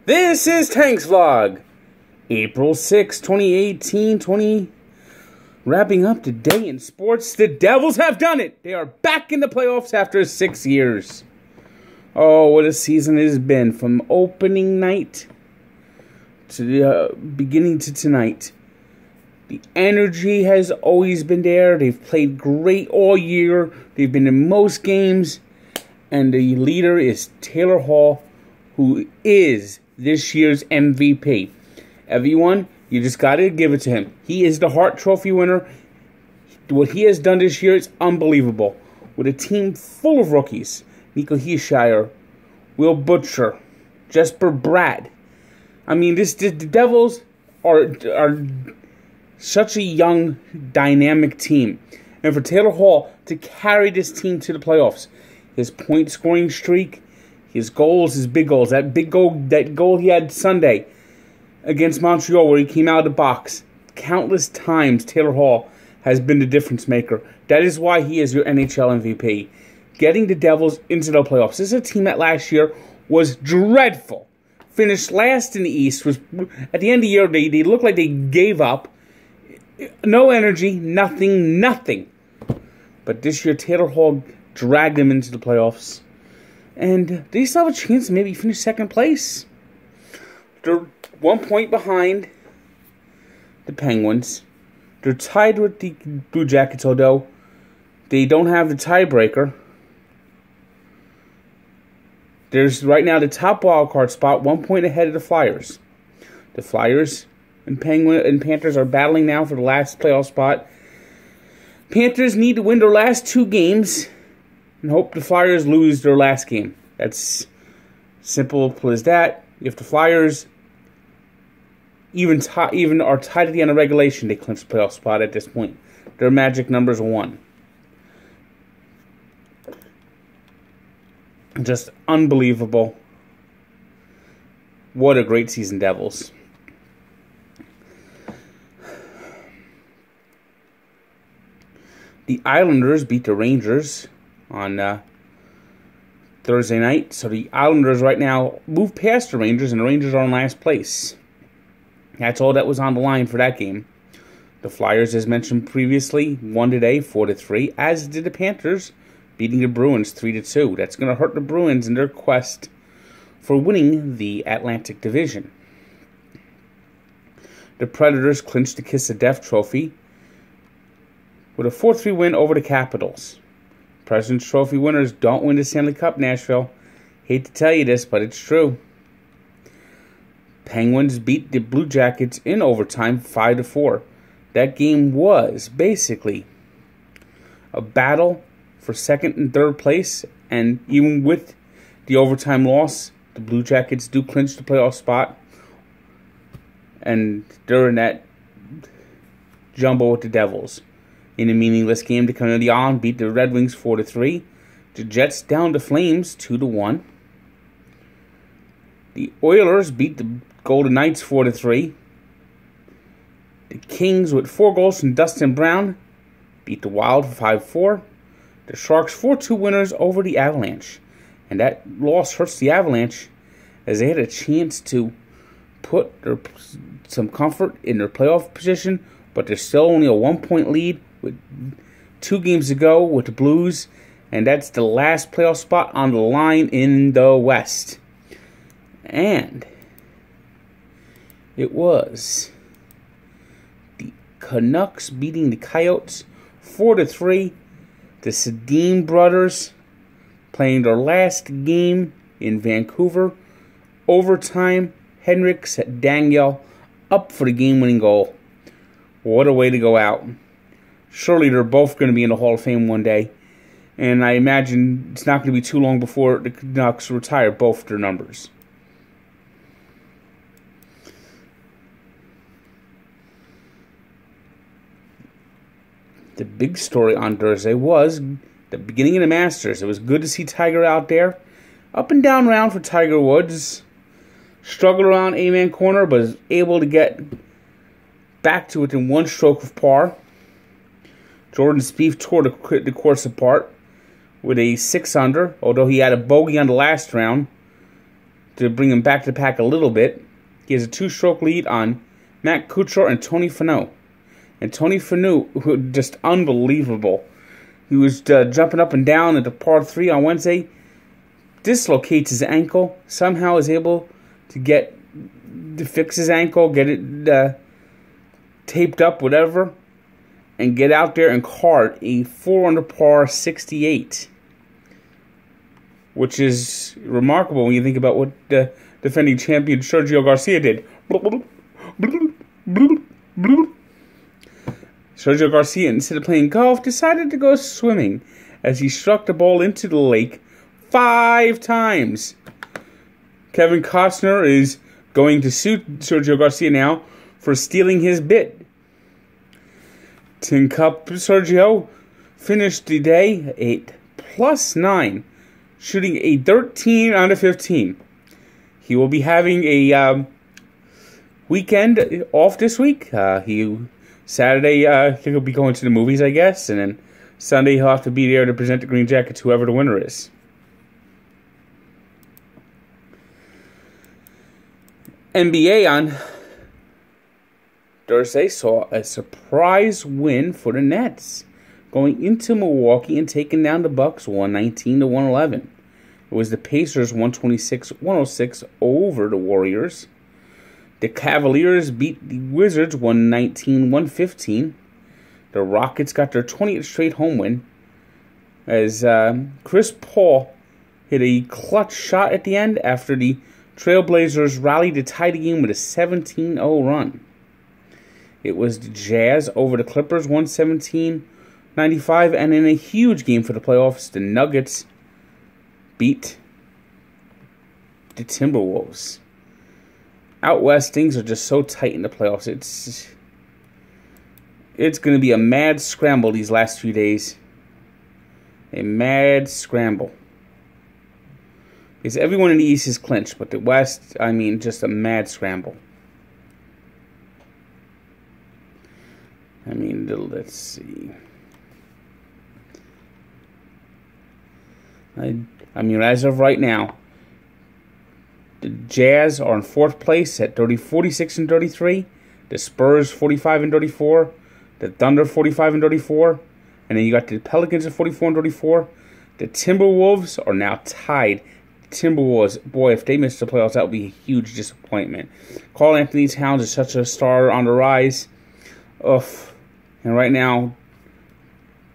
This is Tank's Vlog, April 6, 2018, wrapping up today in sports. The Devils have done it. They are back in the playoffs after 6 years. Oh, what a season it has been, from opening night to the beginning to tonight. The energy has always been there. They've played great all year. They've been in most games. And the leader is Taylor Hall, who is this year's MVP. Everyone, you just got to give it to him. He is the Hart Trophy winner. What he has done this year is unbelievable. With a team full of rookies. Nico Hischier, Will Butcher, Jesper Bratt. I mean, the Devils are such a young, dynamic team. And for Taylor Hall to carry this team to the playoffs, his point-scoring streak, his goals, his big goals, that goal he had Sunday against Montreal where he came out of the box, countless times Taylor Hall has been the difference maker. That is why he is your NHL MVP. Getting the Devils into the playoffs. This is a team that last year was dreadful. Finished last in the East. Was at the end of the year, they looked like they gave up. No energy, nothing. But this year, Taylor Hall dragged them into the playoffs. And they still have a chance to maybe finish second place. They're 1 point behind the Penguins. They're tied with the Blue Jackets, although they don't have the tiebreaker. There's right now the top wildcard spot, 1 point ahead of the Flyers. The Flyers and Panthers are battling now for the last playoff spot. Panthers need to win their last 2 games and hope the Flyers lose their last game. That's simple as that. If the Flyers even are tied at the end of regulation, they clinch the playoff spot at this point. Their magic number is 1. Just unbelievable. What a great season, Devils. The Islanders beat the Rangers on Thursday night. So the Islanders right now move past the Rangers, and the Rangers are in last place. That's all that was on the line for that game. The Flyers, as mentioned previously, won today 4-3, as did the Panthers, beating the Bruins 3-2. That's going to hurt the Bruins in their quest for winning the Atlantic Division. The Predators clinched the Kiss of Death trophy with a 4-3 win over the Capitals. President's Trophy winners don't win the Stanley Cup, Nashville. Hate to tell you this, but it's true. Penguins beat the Blue Jackets in overtime 5-4. That game was basically a battle for second and third place, and even with the overtime loss, the Blue Jackets do clinch the playoff spot, and they're in that jumbo with the Devils. In a meaningless game, the Canadiens beat the Red Wings 4-3. The Jets down the Flames 2-1. The Oilers beat the Golden Knights 4-3. The Kings, with 4 goals from Dustin Brown, beat the Wild 5-4. The Sharks 4-2 winners over the Avalanche. And that loss hurts the Avalanche, as they had a chance to put some comfort in their playoff position, but there's still only a 1 point lead with 2 games to go with the Blues, and that's the last playoff spot on the line in the West. And it was the Canucks beating the Coyotes 4-3. The Sedin brothers playing their last game in Vancouver. Overtime, Henrik Daniel up for the game-winning goal. What a way to go out. Surely they're both going to be in the Hall of Fame one day. And I imagine it's not going to be too long before the Canucks retire both their numbers. The big story on Thursday was the beginning of the Masters. It was good to see Tiger out there. Up and down round for Tiger Woods. Struggled around A-man corner, but was able to get back to within 1 stroke of par. Jordan Spieth tore the course apart with a 6-under, although he had a bogey on the last round to bring him back to the pack a little bit. He has a 2-stroke lead on Matt Kuchar and Tony Finau. And Tony Finau, who just unbelievable. He was jumping up and down at the par 3 on Wednesday. Dislocates his ankle. Somehow is able to fix his ankle, get it taped up, whatever, and get out there and card a 4-under par 68. Which is remarkable when you think about what the defending champion Sergio Garcia did. Sergio Garcia, instead of playing golf, decided to go swimming as he struck the ball into the lake 5 times. Kevin Costner is going to sue Sergio Garcia now for stealing his bit. Tin Cup Sergio finished the day at +9. Shooting a 13 out of 15. He will be having a weekend off this week. Saturday, he'll be going to the movies, I guess. And then Sunday, he'll have to be there to present the Green Jackets, whoever the winner is. NBA on Thursday saw a surprise win for the Nets, going into Milwaukee and taking down the Bucks 119-111. It was the Pacers 126-106 over the Warriors. The Cavaliers beat the Wizards 119-115. The Rockets got their 20th straight home win as Chris Paul hit a clutch shot at the end after the Trailblazers rallied to tie the game with a 17-0 run. It was the Jazz over the Clippers 117-95, and in a huge game for the playoffs, the Nuggets beat the Timberwolves. Out west, things are just so tight in the playoffs. It's going to be a mad scramble these last few days. A mad scramble. Because everyone in the East is clinched, but the West, I mean, just a mad scramble. I mean, let's see. I mean, as of right now, the Jazz are in 4th place at 46-33. The Spurs 45-34. The Thunder 45-34. And then you got the Pelicans at 44-34. The Timberwolves are now tied. Timberwolves, boy, if they miss the playoffs, that would be a huge disappointment. Karl-Anthony Towns is such a star on the rise. Oof. And right now,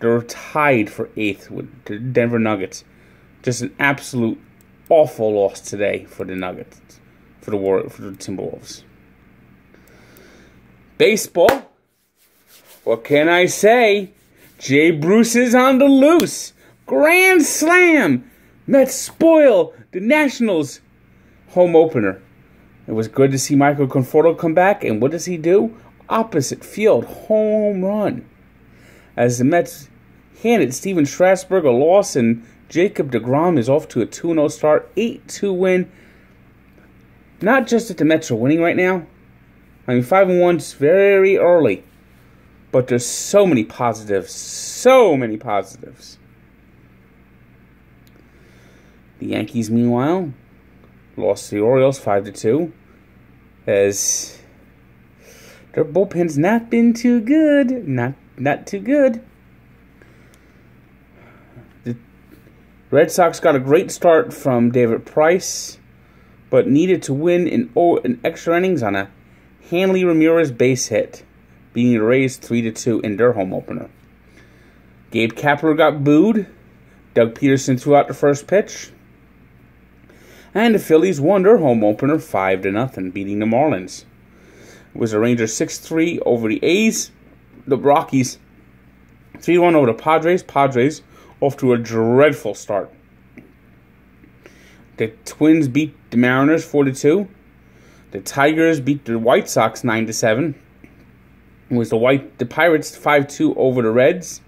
they're tied for 8th with the Denver Nuggets. Just an absolute awful loss today for the Nuggets, for the Timberwolves. Baseball. What can I say? Jay Bruce is on the loose. Grand slam. Mets spoil the Nationals home opener. It was good to see Michael Conforto come back, and what does he do? Opposite field home run. As the Mets handed Steven Strasburg a loss, and Jacob deGrom is off to a 2-0 start, 8-2 win. Not just that the Mets are winning right now. I mean, 5-1 is very early. But there's so many positives. So many positives. The Yankees, meanwhile, lost to the Orioles 5-2. As their bullpen's not been too good. Not too good. The Red Sox got a great start from David Price, but needed to win in extra innings on a Hanley Ramirez base hit, being raised 3-2 in their home opener. Gabe Kapler got booed. Doug Peterson threw out the first pitch. And the Phillies won their home opener 5-0, beating the Marlins. It was the Rangers 6-3 over the A's. The Rockies 3-1 over the Padres. Padres off to a dreadful start. The Twins beat the Mariners 4-2. The Tigers beat the White Sox 9-7. It was the Pirates 5-2 over the Reds.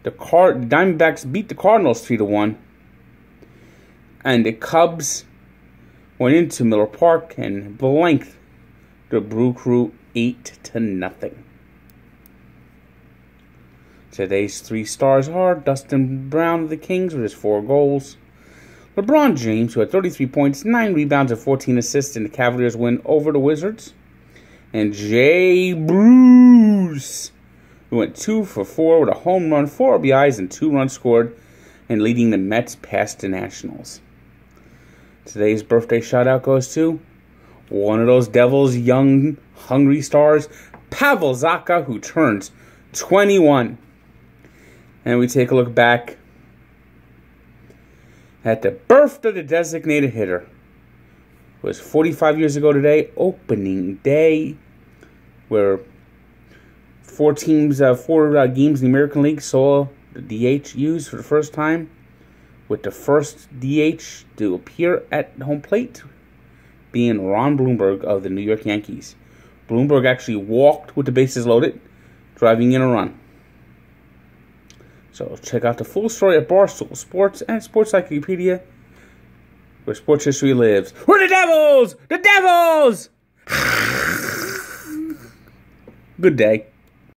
The Diamondbacks beat the Cardinals 3-1. And the Cubs went into Miller Park and blanked the Brew Crew 8-0. Today's 3 stars are Dustin Brown of the Kings with his 4 goals. LeBron James, who had 33 points, 9 rebounds, and 14 assists in the Cavaliers' win over the Wizards. And Jay Bruce, who went 2 for 4 with a home run, 4 RBIs, and 2 runs scored, and leading the Mets past the Nationals. Today's birthday shout-out goes to one of those Devils' young, hungry stars, Pavel Zacha, who turns 21. And we take a look back at the birth of the designated hitter. It was 45 years ago today, opening day, where 4 games in the American League saw the DH used for the first time, with the first DH to appear at home plate being Ron Blomberg of the New York Yankees. Blomberg actually walked with the bases loaded, driving in a run. So check out the full story at Barstool Sports and Sports Encyclopedia, where sports history lives. We're the Devils! The Devils! Good day.